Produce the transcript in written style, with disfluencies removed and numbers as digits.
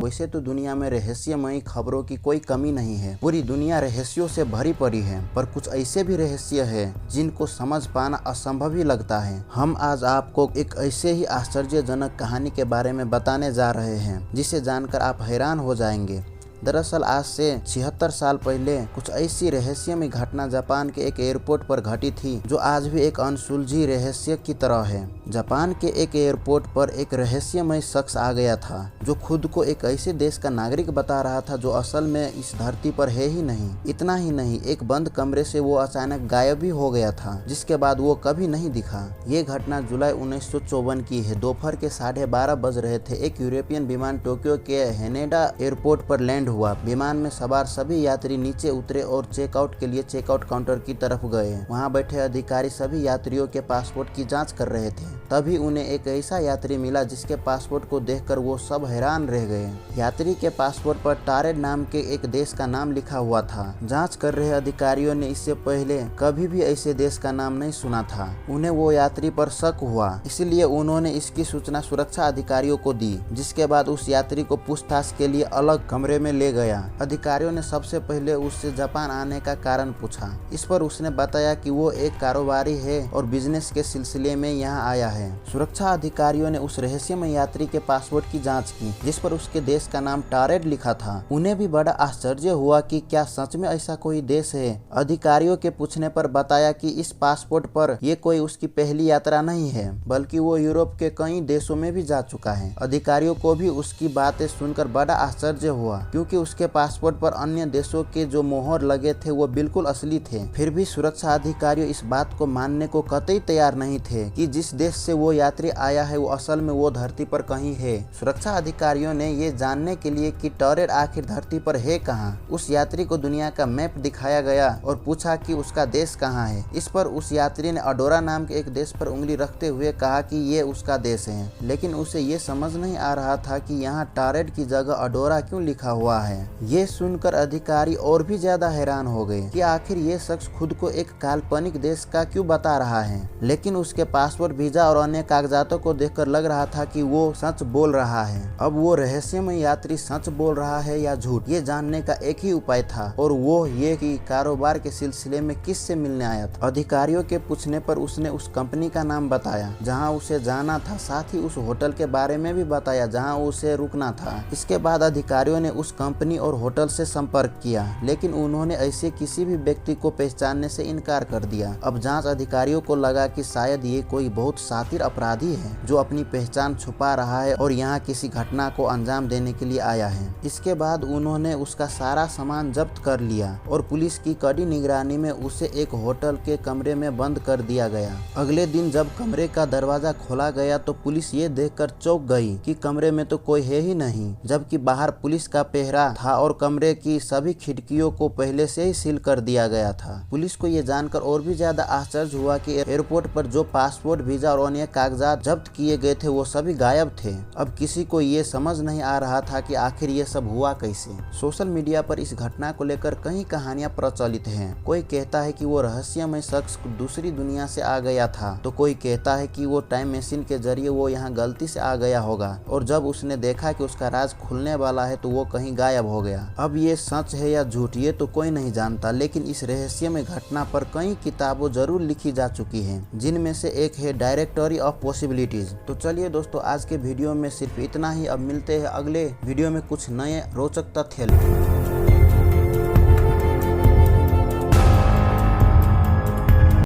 वैसे तो दुनिया में रहस्यमयी खबरों की कोई कमी नहीं है। पूरी दुनिया रहस्यों से भरी पड़ी है, पर कुछ ऐसे भी रहस्य हैं जिनको समझ पाना असंभव ही लगता है। हम आज आपको एक ऐसे ही आश्चर्यजनक कहानी के बारे में बताने जा रहे हैं जिसे जानकर आप हैरान हो जाएंगे। दरअसल आज से 76 साल पहले कुछ ऐसी रहस्यमय घटना जापान के एक एयरपोर्ट पर घटी थी जो आज भी एक अनसुलझी रहस्य की तरह है। जापान के एक एयरपोर्ट पर एक रहस्यमय शख्स आ गया था जो खुद को एक ऐसे देश का नागरिक बता रहा था जो असल में इस धरती पर है ही नहीं। इतना ही नहीं, एक बंद कमरे से वो अचानक गायब भी हो गया था, जिसके बाद वो कभी नहीं दिखा। ये घटना जुलाई 1954 की है। दोपहर के 12:30 बज रहे थे। एक यूरोपियन विमान टोक्यो के हेनेडा एयरपोर्ट पर लैंड हुआ। विमान में सवार सभी यात्री नीचे उतरे और चेकआउट के लिए चेकआउट काउंटर की तरफ गए। वहां बैठे अधिकारी सभी यात्रियों के पासपोर्ट की जांच कर रहे थे। तभी उन्हें एक ऐसा यात्री मिला जिसके पासपोर्ट को देखकर वो सब हैरान रह गए। यात्री के पासपोर्ट पर टारेड नाम के एक देश का नाम लिखा हुआ था। जांच कर रहे अधिकारियों ने इससे पहले कभी भी ऐसे देश का नाम नहीं सुना था। उन्हें वो यात्री पर शक हुआ, इसलिए उन्होंने इसकी सूचना सुरक्षा अधिकारियों को दी, जिसके बाद उस यात्री को पूछताछ के लिए अलग कमरे में ले गया। अधिकारियों ने सबसे पहले उससे जापान आने का कारण पूछा। इस पर उसने बताया कि वो एक कारोबारी है और बिजनेस के सिलसिले में यहाँ आया है। सुरक्षा अधिकारियों ने उस रहस्यमय यात्री के पासपोर्ट की जांच की, जिस पर उसके देश का नाम टारेड लिखा था। उन्हें भी बड़ा आश्चर्य हुआ कि क्या सच में ऐसा कोई देश है। अधिकारियों के पूछने पर बताया कि इस पासपोर्ट पर ये कोई उसकी पहली यात्रा नहीं है, बल्कि वो यूरोप के कई देशों में भी जा चुका है। अधिकारियों को भी उसकी बातें सुनकर बड़ा आश्चर्य हुआ, क्योंकि उसके पासपोर्ट पर अन्य देशों के जो मोहर लगे थे वो बिल्कुल असली थे। फिर भी सुरक्षा अधिकारियों इस बात को मानने को कतई तैयार नहीं थे कि जिस देश से वो यात्री आया है वो असल में वो धरती पर कहीं है। सुरक्षा अधिकारियों ने ये जानने के लिए कि टारेड आखिर धरती पर है कहाँ, उस यात्री को दुनिया का मैप दिखाया गया और पूछा कि उसका देश कहाँ है। इस पर उस यात्री ने अडोरा नाम के एक देश पर उंगली रखते हुए कहा कि ये उसका देश है, लेकिन उसे ये समझ नहीं आ रहा था कि यहाँ टारेड की जगह अडोरा क्यों लिखा हुआ है। ये सुनकर अधिकारी और भी ज्यादा हैरान हो गए कि आखिर ये शख्स खुद को एक काल्पनिक देश का क्यों बता रहा है। लेकिन उसके पासपोर्ट, वीजा और अन्य कागजातों को देखकर लग रहा था कि वो सच बोल रहा है। अब वो रहस्यमय यात्री सच बोल रहा है या झूठ, ये जानने का एक ही उपाय था, और वो ये कि कारोबार के सिलसिले में किससे मिलने आया था। अधिकारियों के पूछने पर उसने उस कंपनी का नाम बताया जहाँ उसे जाना था, साथ ही उस होटल के बारे में भी बताया जहाँ उसे रुकना था। इसके बाद अधिकारियों ने उस कंपनी और होटल से संपर्क किया, लेकिन उन्होंने ऐसे किसी भी व्यक्ति को पहचानने से इनकार कर दिया। अब जांच अधिकारियों को लगा कि शायद ये कोई बहुत शातिर अपराधी है जो अपनी पहचान छुपा रहा है और यहाँ किसी घटना को अंजाम देने के लिए आया है। इसके बाद उन्होंने उसका सारा सामान जब्त कर लिया और पुलिस की कड़ी निगरानी में उसे एक होटल के कमरे में बंद कर दिया गया। अगले दिन जब कमरे का दरवाजा खोला गया तो पुलिस ये देखकर चौंक गई कि कमरे में तो कोई है ही नहीं, जबकि बाहर पुलिस का पहरा था और कमरे की सभी खिड़कियों को पहले से ही सील कर दिया गया था। पुलिस को ये जानकर और भी ज्यादा आश्चर्य हुआ कि एयरपोर्ट पर जो पासपोर्ट, वीजा और अन्य कागजात जब्त किए गए थे वो सभी गायब थे। अब किसी को ये समझ नहीं आ रहा था कि आखिर ये सब हुआ कैसे। सोशल मीडिया पर इस घटना को लेकर कई कहानियां प्रचलित हैं। कोई कहता है कि वो रहस्यमय शख्स दूसरी दुनिया से आ गया था, तो कोई कहता है कि वो टाइम मशीन के जरिए वो यहाँ गलती से आ गया होगा और जब उसने देखा कि उसका राज खुलने वाला है तो वो कहीं गायब हो गया। अब ये सच है या झूठ ये तो कोई नहीं जानता, लेकिन इस रहस्यमय घटना पर कई किताबों जरूर लिखी जा चुकी हैं, जिनमें से एक है डायरेक्टरी ऑफ पॉसिबिलिटीज। तो चलिए दोस्तों, आज के वीडियो में सिर्फ इतना ही। अब मिलते हैं अगले वीडियो में कुछ नए रोचक तथ्य लेकर।